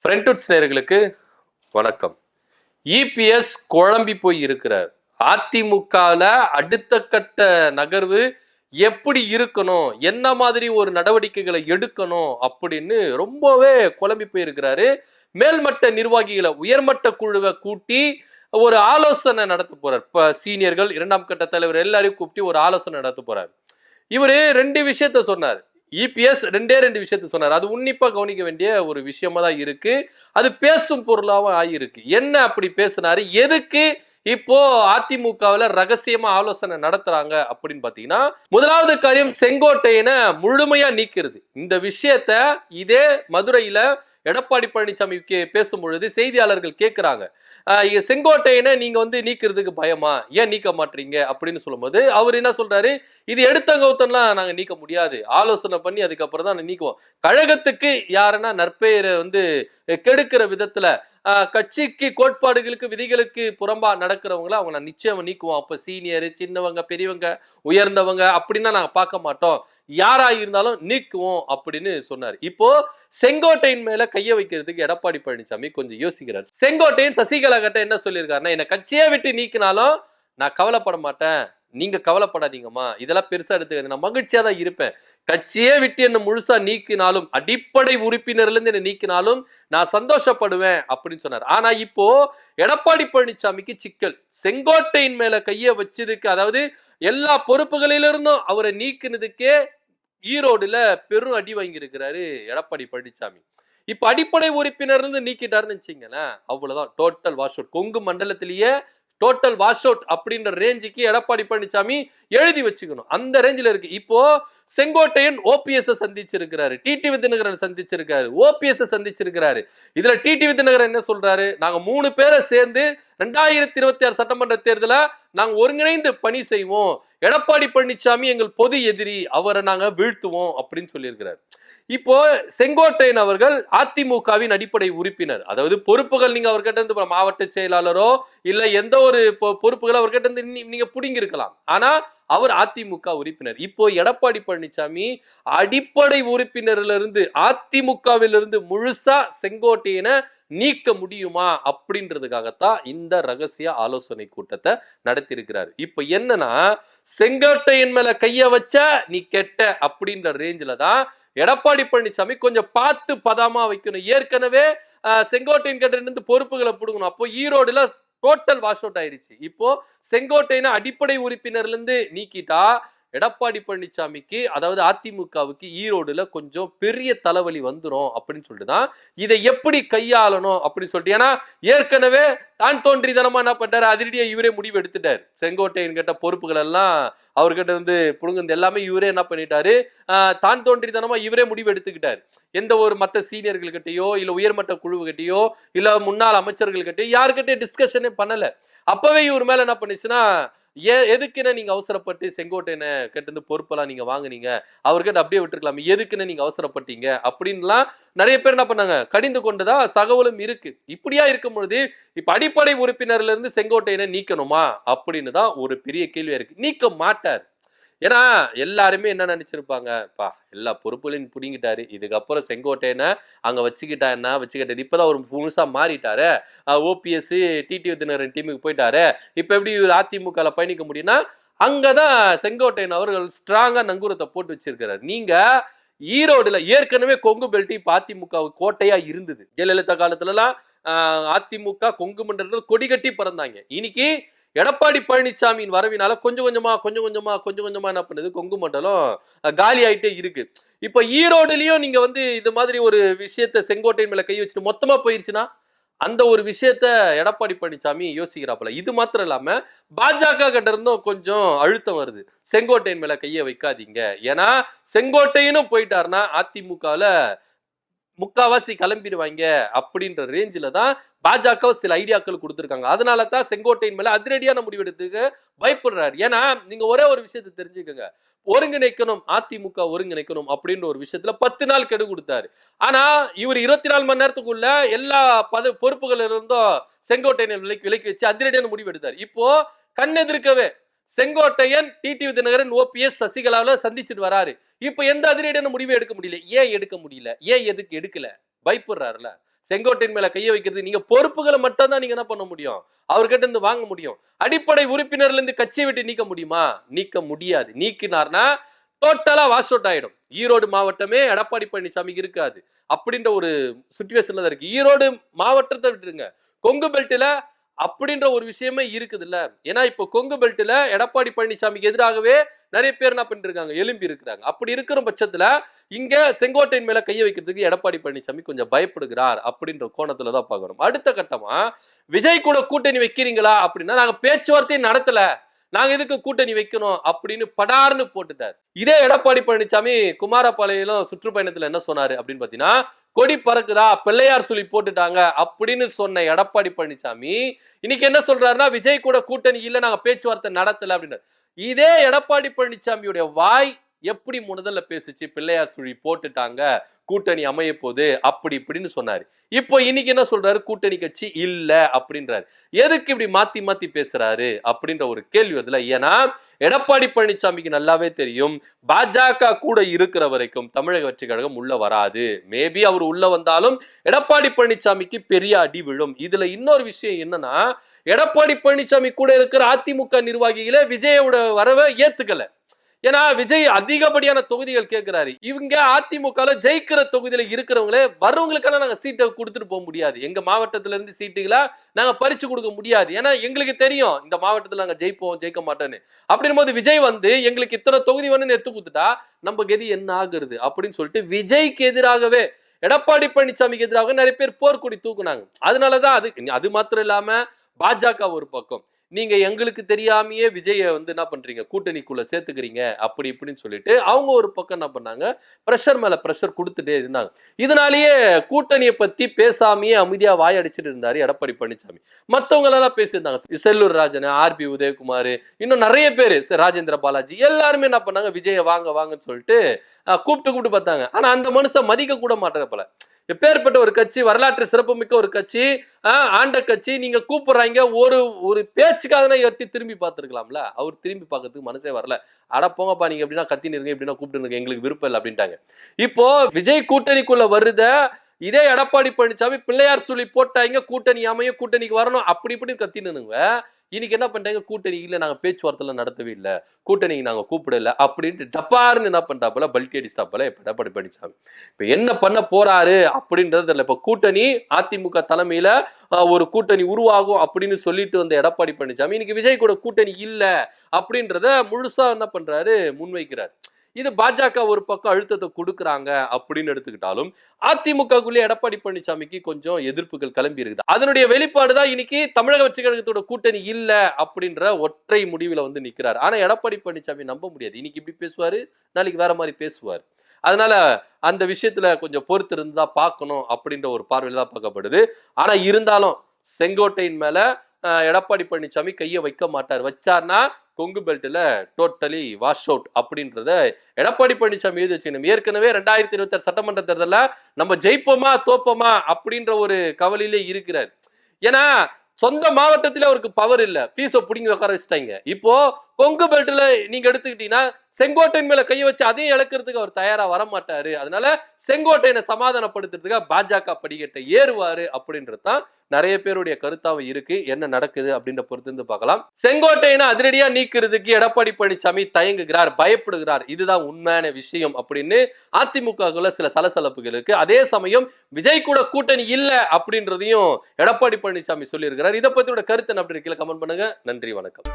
ஃப்ரெண்ட்வுட்ஸ் நேயர்களுக்கு வணக்கம். இபிஎஸ் குழம்பி போய் இருக்கிறார். அதிமுகவில் அடுத்த கட்ட நகர்வு எப்படி இருக்கணும், என்ன மாதிரி ஒரு நடவடிக்கைகளை எடுக்கணும் அப்படின்னு ரொம்பவே குழம்பி போயிருக்கிறாரு. மேல்மட்ட நிர்வாகிகளை உயர்மட்ட குழுவை கூட்டி ஒரு ஆலோசனை நடத்த போறார். இப்ப சீனியர்கள், இரண்டாம் கட்ட தலைவர் எல்லாரையும் கூப்பிட்டு ஒரு ஆலோசனை நடத்த போறார். இவரு ரெண்டு விஷயத்த சொன்னார். இபிஎஸ் ரெண்டு விஷயத்த சொன்னார். அது உன்னிப்பா கவனிக்க வேண்டிய ஒரு விஷயமா தான் இருக்கு. அது பேசும் பொருளாவும் ஆகியிருக்கு. என்ன அப்படி பேசினாரு, எதுக்கு இப்போ அதிமுகவில் ரகசியமா ஆலோசனை நடத்துறாங்க அப்படின்னு பாத்தீங்கன்னா, முதலாவது காரியம் செங்கோட்டையனை முழுமையா நீக்கிறது. இந்த விஷயத்த இதே மதுரையில எடப்பாடி பழனிசாமி பேசும் பொழுது செய்தியாளர்கள் கேட்கிறாங்க, செங்கோட்டையனை நீங்க நீக்கிறதுக்கு பயமா, ஏன் நீக்க மாட்டீங்க அப்படின்னு சொல்லும்போது அவர் என்ன சொல்றாரு, இது எடுத்த கௌத்தம்லாம் நாங்க நீக்க முடியாது, ஆலோசனை பண்ணி அதுக்கப்புறம் தான் நீக்குவோம். கழகத்துக்கு யாருன்னா நற்பெயரை கெடுக்கிற விதத்துல கட்சிக்கு கோட்பாடுகளுக்கு விதிகளுக்கு புறம்பா நடக்கிறவங்கள அவங்க நான் நிச்சயம் நீக்குவோம். அப்ப சீனியர், சின்னவங்க, பெரியவங்க, உயர்ந்தவங்க அப்படின்னா நாங்க பார்க்க மாட்டோம், யாரா இருந்தாலும் நீக்குவோம் அப்படின்னு சொன்னார். இப்போ செங்கோட்டையின் மேல கைய வைக்கிறதுக்கு எடப்பாடி பழனிசாமி கொஞ்சம் யோசிக்கிறார். செங்கோட்டையன் சசிகலா கிட்ட என்ன சொல்லியிருக்காருன்னா, என்ன கட்சியே விட்டு நீக்கினாலும் நான் கவலைப்பட மாட்டேன், நீங்க கவலைப்படாதீங்கம்மா, இதெல்லாம் பெருசா எடுத்துக்காது, நான் மகிழ்ச்சியா தான் இருப்பேன். கட்சியே விட்டு என்ன முழுசா நீக்கினாலும், அடிப்படை உறுப்பினர்ல இருந்து என்ன நீக்கினாலும் நான் சந்தோஷப்படுவேன் அப்படின்னு சொன்னார். ஆனா இப்போ எடப்பாடி பழனிசாமிக்கு சிக்கல். செங்கோட்டையின் மேல கைய வச்சதுக்கு, அதாவது எல்லா பொறுப்புகளிலிருந்தும் அவரை நீக்கினதுக்கே ஈரோடுல பெரும் அடி வாங்கி இருக்கிறாரு எடப்பாடி பழனிசாமி. இப்ப அடிப்படை உறுப்பினர் இருந்து நீக்கிட்டாருன்னு வச்சுங்களேன், அவ்வளவுதான், டோட்டல் வாஷ் அவுட். கொங்கு மண்டலத்திலேயே டோட்டல் வாஷ் அவுட் அப்படின்ற ரேஞ்சுக்கு எடப்பாடி பழனிசாமி எழுதி வச்சுக்கணும். அந்த ரேஞ்சில் இருக்கு. இப்போ செங்கோட்டையன் ஓபிஎஸ் சந்திச்சிருக்கிறாரு, டிடிவி தினகரன் சந்திச்சிருக்காரு, ஓபிஎஸ் சந்திச்சிருக்கிறாரு. இதுல டிடிவி தினகரன் என்ன சொல்றாரு, நாங்க 3 பேரை சேர்ந்து 2026 சட்டமன்ற தேர்தல நாங்க ஒருங்கிணைந்து பணி செய்வோம், எடப்பாடி பழனிசாமி எங்கள் பொது எதிரி, அவரை நாங்க வீழ்த்துவோம் அப்படின்னு சொல்லியிருக்கிறார். இப்போ செங்கோட்டையன் அவர்கள் அதிமுகவின் அடிப்படை உறுப்பினர், அதாவது பொறுப்புகள் நீங்க அவர்கிட்ட இருந்து மாவட்ட செயலாளரோ இல்ல எந்த ஒரு பொறுப்புகளை அவர்கிட்ட இருந்து நீங்க புடிங்கி இருக்கலாம், ஆனா அவர் அதிமுக உறுப்பினர். இப்போ எடப்பாடி பழனிசாமி அடிப்படை உறுப்பினர்ல இருந்து அதிமுகவிலிருந்து முழுசா செங்கோட்டையனை நீக்க முடியுமா அப்படின்றதுக்காகத்தான் இந்த ரகசிய ஆலோசனை கூட்டத்தை நடத்தியிருக்கிறார். இப்ப என்னன்னா, செங்கோட்டையன் மேல கைய வச்ச நீ கெட்ட அப்படின்ற ரேஞ்சில தான் எடப்பாடி பழனிசாமி கொஞ்சம் பார்த்து பதாமா வைக்கணும். ஏற்கனவே செங்கோட்டையன் கிட்ட இருந்து பொறுப்புகளை புடுங்கணும். அப்போ ஈரோடுல டோட்டல் வாஷ் அவுட் ஆயிடுச்சு. இப்போ செங்கோட்டையனை அடிப்படை உறுப்பினர்ல இருந்து நீக்கிட்டா எடப்பாடி பழனிசாமிக்கு, அதாவது அதிமுகவுக்கு ஈரோடுல கொஞ்சம் பெரிய தலைவலி வந்துரும் அப்படின்னு சொல்லிட்டு தான் இதை எப்படி கையாளணும் அப்படின்னு சொல்லிட்டு. ஏன்னா ஏற்கனவே தான் தோன்றிதனமா என்ன பண்றாரு, அதிரடியா இவரே முடிவு எடுத்துட்டாரு. செங்கோட்டையன் கிட்ட பொறுப்புகள் எல்லாம் அவர்கிட்ட இருந்து புடுங்குது எல்லாமே இவரே என்ன பண்ணிட்டாரு, தான் தோன்றிதனமா இவரே முடிவு எடுத்துக்கிட்டாரு. எந்த ஒரு மற்ற சீனியர்கள் கிட்டயோ இல்ல உயர்மட்ட குழுவுகிட்டயோ இல்ல முன்னாள் அமைச்சர்கள் கிட்டயோ யாருக்கிட்டே டிஸ்கஷனே பண்ணல. அப்பவே இவர் மேல என்ன பண்ணுச்சுன்னா, எதுக்குன்னு நீங்க அவசரப்பட்டு செங்கோட்டையனை கிட்ட பொறுப்பெல்லாம் நீங்க வாங்குனீங்க, அவர்கிட்ட அப்படியே விட்டுருக்கலாம், எதுக்குன்னு நீங்க அவசரப்பட்டீங்க அப்படின்லாம் நிறைய பேர் என்ன பண்ணாங்க, கடிந்து கொண்டதா தகவலும் இருக்கு. இப்படியா இருக்கும் பொழுது இப்ப அடிப்படை உறுப்பினர்ல இருந்து செங்கோட்டையனை நீக்கணுமா அப்படின்னு தான் ஒரு பெரிய கேள்வியா இருக்கு. நீக்க மாட்டார். ஏன்னா எல்லாருமே என்ன நினைச்சிருப்பாங்க, பா எல்லா பொறுப்புகளையும் புடிங்கிட்டாரு, இதுக்கப்புறம் செங்கோட்டையனை அங்க வச்சுக்கிட்டா என்ன வச்சுக்கிட்டாரு, இப்பதான் ஒரு முழுசா மாறிட்டாரு, ஓபிஎஸ் டிடிவி தினகரன் டீமுக்கு போயிட்டாரு, இப்ப எப்படி இவர் அதிமுக பயணிக்க முடியும்னா அங்கதான் செங்கோட்டையன் அவர்கள் ஸ்ட்ராங்கா நங்கூரத்தை போட்டு வச்சிருக்கிறார். நீங்க ஈரோடுல ஏற்கனவே கொங்கு பெல்ட் இப்ப அதிமுக கோட்டையா இருந்தது. ஜெயலலிதா காலத்துல எல்லாம் அதிமுக கொங்கு மண்டலத்தில் கொடி கட்டி பறந்தாங்க. இன்னைக்கு எடப்பாடி பழனிசாமியின் வரவினால கொஞ்சம் கொஞ்சமா என்ன பண்ணுது, கொங்கு மண்டலம் காலி ஆயிட்டே இருக்கு. இப்ப ஈரோடுலயும் நீங்க இது மாதிரி ஒரு விஷயத்த செங்கோட்டையன் மேல கை வச்சுட்டு மொத்தமா போயிருச்சுன்னா அந்த ஒரு விஷயத்த எடப்பாடி பழனிசாமி யோசிக்கிறாப்புல. இது மாத்திரம் இல்லாம பாஜக கிட்ட இருந்தும் கொஞ்சம் அழுத்தம் வருது, செங்கோட்டையன் மேல கைய வைக்காதீங்க. ஏன்னா செங்கோட்டையனும் போயிட்டாருன்னா அதிமுகல முக்காவாசி கிளம்பிடுவாங்க அப்படின்ற ரேஞ்சில தான் பாஜக சில ஐடியாக்கள் கொடுத்திருக்காங்க. அதனால தான் செங்கோட்டையன் மேல அதிரடியான முடிவெடுத்துக்கு பயப்படுறாரு. ஏன்னா நீங்க ஒரே ஒரு விஷயத்தை தெரிஞ்சுக்கோங்க, ஒருங்கிணைக்கணும், அதிமுக ஒருங்கிணைக்கணும் அப்படின்ற ஒரு விஷயத்துல 10 நாள் கெடு கொடுத்தாரு. ஆனா இவர் 24 மணி நேரத்துக்குள்ள எல்லா பொறுப்புகள் இருந்தும் செங்கோட்டையனை விலக்கி வச்சு அதிரடியான முடிவு எடுத்தார். இப்போ கண்ணெதிர்க்கவே செங்கோட்டையன் டிடிவி தினகரன் ஓபிஎஸ் சசிகலாவில் சந்திச்சுட்டு வராரு. இப்ப எந்த அதிரடியான முடிவை எடுக்க முடியல. ஏன் எடுக்க முடியல, ஏன் எதுக்கு எடுக்கல, பயப்படுறாருல. செங்கோட்டையின் மேல கைய வைக்கிறது நீங்க பொறுப்புகளை மட்டும் தான் நீங்க என்ன பண்ண முடியும், அவர்கிட்ட இருந்து வாங்க முடியும். அடிப்படை உறுப்பினர்ல இருந்து கட்சியை விட்டு நீக்க முடியுமா? நீக்க முடியாது. நீக்கினார்னா டோட்டலா வாஷ் அவுட் ஆயிடும். ஈரோடு மாவட்டமே எடப்பாடி பழனிசாமிக்கு இருக்காது அப்படின்ற ஒரு சிச்சுவேஷன்ல தான் இருக்கு. ஈரோடு மாவட்டத்தை விட்டுருங்க, கொங்கு பெல்ட்ல அப்படின்ற ஒரு விஷயமே இருக்குது இல்ல. ஏன்னா இப்ப கொங்கு பெல்ட்ல எடப்பாடி பழனிசாமிக்கு எதிராகவே நிறைய பேர் என்ன பண்ணிட்டு இருக்காங்க, எழும்பி இருக்கிறாங்க. அப்படி இருக்கிற பட்சத்துல இங்க செங்கோட்டையின் மேல கைய வைக்கிறதுக்கு எடப்பாடி பழனிசாமி கொஞ்சம் பயப்படுகிறார் அப்படின்ற கோணத்துல தான் பாக்குறோம். அடுத்த கட்டமா விஜய் கூட கூட்டணி வைக்கிறீங்களா அப்படின்னா, நாங்க பேச்சுவார்த்தையை நடத்தல, நாங்க எதுக்கு கூட்டணி வைக்கணும் அப்படின்னு படார்னு போட்டுட்டார். இதே எடப்பாடி பழனிசாமி குமாரபாளையம் சுற்றுப்பயணத்துல என்ன சொன்னாரு அப்படின்னு பாத்தீங்கன்னா, கொடி பறக்குதா, பிள்ளையார் சொல்லி போட்டுட்டாங்க அப்படின்னு சொன்ன எடப்பாடி பழனிசாமி இன்னைக்கு என்ன சொல்றாருன்னா, விஜய் கூட கூட்டணி இல்ல, நாங்க பேச்சுவார்த்தை நடத்தல அப்படின்னு. இதே எடப்பாடி பழனிசாமியுடைய வாய் எப்படி முதல்ல பேசுச்சு, பிள்ளையார் சுழி போட்டுட்டாங்க, கூட்டணி அமைய போகுது அப்படி இப்படின்னு சொன்னாரு. இப்போ இன்னைக்கு என்ன சொல்றாரு, கூட்டணி கட்சி இல்ல அப்படின்றாரு. எதுக்கு இப்படி மாத்தி மாத்தி பேசுறாரு அப்படின்ற ஒரு கேள்வி வருதுல. ஏன்னா எடப்பாடி பழனிசாமிக்கு நல்லாவே தெரியும், பாஜக கூட இருக்கிற வரைக்கும் தமிழக வெற்றி கழகம் உள்ள வராது. மேபி அவர் உள்ள வந்தாலும் எடப்பாடி பழனிசாமிக்கு பெரிய அடி விழும். இதுல இன்னொரு விஷயம் என்னன்னா, எடப்பாடி பழனிசாமி கூட இருக்கிற அதிமுக நிர்வாகிகளே விஜயோட வரவை ஏத்துக்கல. ஏன்னா விஜய் அதிகப்படியான தொகுதிகள் கேட்கிறாரு. இவங்க அதிமுக ஜெயிக்கிற தொகுதியில இருக்கிறவங்களே வர்றவங்களுக்கெல்லாம் நாங்க சீட்டை கொடுத்துட்டு போக முடியாது, எங்க மாவட்டத்துல இருந்து சீட்டுகளை நாங்க பறிச்சு கொடுக்க முடியாது, ஏன்னா எங்களுக்கு தெரியும் இந்த மாவட்டத்துல நாங்க ஜெயிப்போம் ஜெயிக்க மாட்டோன்னு. அப்படின் போது விஜய் வந்து எங்களுக்கு இத்தனை தொகுதி வந்து எடுத்து கொடுத்துட்டா நம்ம கதி என்ன ஆகுறது அப்படின்னு சொல்லிட்டு விஜய்க்கு எதிராகவே எடப்பாடி பழனிசாமிக்கு எதிராக நிறைய பேர் போர்க்கொடி தூக்குனாங்க. அதனாலதான் அது மாத்திரம் இல்லாம பாஜக ஒரு பக்கம், நீங்க எங்களுக்கு தெரியாமையே விஜய வந்து என்ன பண்றீங்க, கூட்டணிக்குள்ள சேர்த்துக்கிறீங்க அப்படி இப்படின்னு சொல்லிட்டு அவங்க ஒரு பக்கம் என்ன பண்ணாங்க, பிரஷர் மேல பிரஷர் கொடுத்துட்டே இருந்தாங்க. இதனாலேயே கூட்டணியை பத்தி பேசாமையே அமைதியா வாயடிச்சிட்டு இருந்தாரு எடப்பாடி பழனிசாமி. மத்தவங்க எல்லாம் பேசியிருந்தாங்க, செல்லூர் ராஜன், ஆர்பி உதயகுமார், இன்னும் நிறைய பேரு, ராஜேந்திர பாலாஜி, எல்லாருமே என்ன பண்ணாங்க, விஜய வாங்க வாங்கன்னு சொல்லிட்டு கூப்பிட்டு பார்த்தாங்க. ஆனா அந்த மனுஷன் மதிக்க கூட மாட்டாங்க போல. எப்பேற்பட்ட ஒரு கட்சி, வரலாற்று சிறப்புமிக்க ஒரு கட்சி, ஆண்ட கட்சி, நீங்க கூப்பிடுறாங்க, ஒரு பேச்சுக்காக எட்டி திரும்பி பார்த்துருக்கலாம்ல. அவர் திரும்பி பார்க்கறதுக்கு மனசே வரல. அட போங்கப்பா, நீங்க எப்படின்னா கத்தின்னு இருங்க, எப்படின்னா கூப்பிட்டு எங்களுக்கு விருப்பம் இல்லை அப்படின்ட்டாங்க. இப்போ விஜய் கூட்டணிக்குள்ள வருத இதே எடப்பாடி பழனிசாமி பிள்ளையார் சொல்லி போட்டாங்க, கூட்டணி அமையும், கூட்டணிக்கு வரணும் அப்படி இப்படி கத்தினுங்க. இன்னைக்கு என்ன பண்றாங்க, கூட்டணி இல்ல, நாங்க பேச்சுவார்த்தை நடத்தவே இல்லை, கூட்டணிக்கு நாங்க கூப்பிடல அப்படின்ட்டு டப்பாருன்னு என்ன பண்றாப்புல, பல்டி அடிச்சிட்டாப்புல எடப்பாடி பழனிசாமி. இப்ப என்ன பண்ண போறாரு அப்படின்றது தெரியல. இப்ப கூட்டணி அதிமுக தலைமையில ஒரு கூட்டணி உருவாகும் அப்படின்னு சொல்லிட்டு வந்த எடப்பாடி பழனிசாமி இன்னைக்கு விஜய் கூட கூட்டணி இல்ல அப்படின்றத முழுசா என்ன பண்றாரு, முன்வைக்கிறார். இது பாஜக ஒரு பக்கம் அழுத்தத்தை கொடுக்குறாங்க அப்படின்னு எடுத்துக்கிட்டாலும் அதிமுகக்குள்ளே எடப்பாடி பழனிசாமிக்கு கொஞ்சம் எதிர்ப்புகள் கிளம்பி இருக்குது. அதனுடைய வெளிப்பாடுதான் இன்னைக்கு தமிழக வெற்றி கழகத்தோட கூட்டணி இல்ல அப்படின்ற ஒற்றை முடிவுல வந்து நிக்கிறார். ஆனா எடப்பாடி பழனிசாமி நம்ப முடியாது, இன்னைக்கு இப்படி பேசுவாரு, நாளைக்கு வேற மாதிரி பேசுவார். அதனால அந்த விஷயத்துல கொஞ்சம் பொறுத்து இருந்தா பார்க்கணும் அப்படின்ற ஒரு பார்வையில தான் பார்க்கப்படுது. ஆனா இருந்தாலும் செங்கோட்டையின் மேல எடப்பாடி பழனிசாமி கையை வைக்க மாட்டார். வச்சார்னா கொங்கு பெல்ட்ல டோட்டலி வாஷ் அவுட் அப்படின்றத எடப்பாடி பழனிசாமி எழுதி வச்சுக்கணும். ஏற்கனவே 2026 சட்டமன்ற தேர்தல நம்ம ஜெயிப்போமா தோப்போமா அப்படின்ற ஒரு கவலையிலே இருக்கிறார். ஏன்னா சொந்த மாவட்டத்திலே அவருக்கு பவர் இல்ல, பீஸை பிடிங்கி உட்கார வச்சுட்டாங்க. இப்போ கொங்கு பெல்ட்ல நீங்க எடுத்துக்கிட்டீங்கன்னா செங்கோட்டையின் மேல கையை வச்சு அதையும் இழக்கிறதுக்கு அவர் தயாரா வர மாட்டாரு. அதனால செங்கோட்டையனை சமாதானப்படுத்துறதுக்காக பாஜக படிக்கட்டை ஏறுவாரு அப்படின்றதுதான் நிறைய பேருடைய கருத்தாவும் இருக்கு. என்ன நடக்குது அப்படின்ற பொறுத்து இருந்து பார்க்கலாம். செங்கோட்டையனை அதிரடியா நீக்கிறதுக்கு எடப்பாடி பழனிசாமி தயங்குகிறார், பயப்படுகிறார், இதுதான் உண்மையான விஷயம் அப்படின்னு அதிமுகக்குள்ள சில சலசலப்புகள் இருக்கு. அதே சமயம் விஜய் கூட கூட்டணி இல்ல அப்படின்றதையும் எடப்பாடி பழனிசாமி சொல்லியிருக்கிறார். இதை பத்தியோட கருத்து அப்படி இருக்கல, கமெண்ட் பண்ணுங்க. நன்றி, வணக்கம்.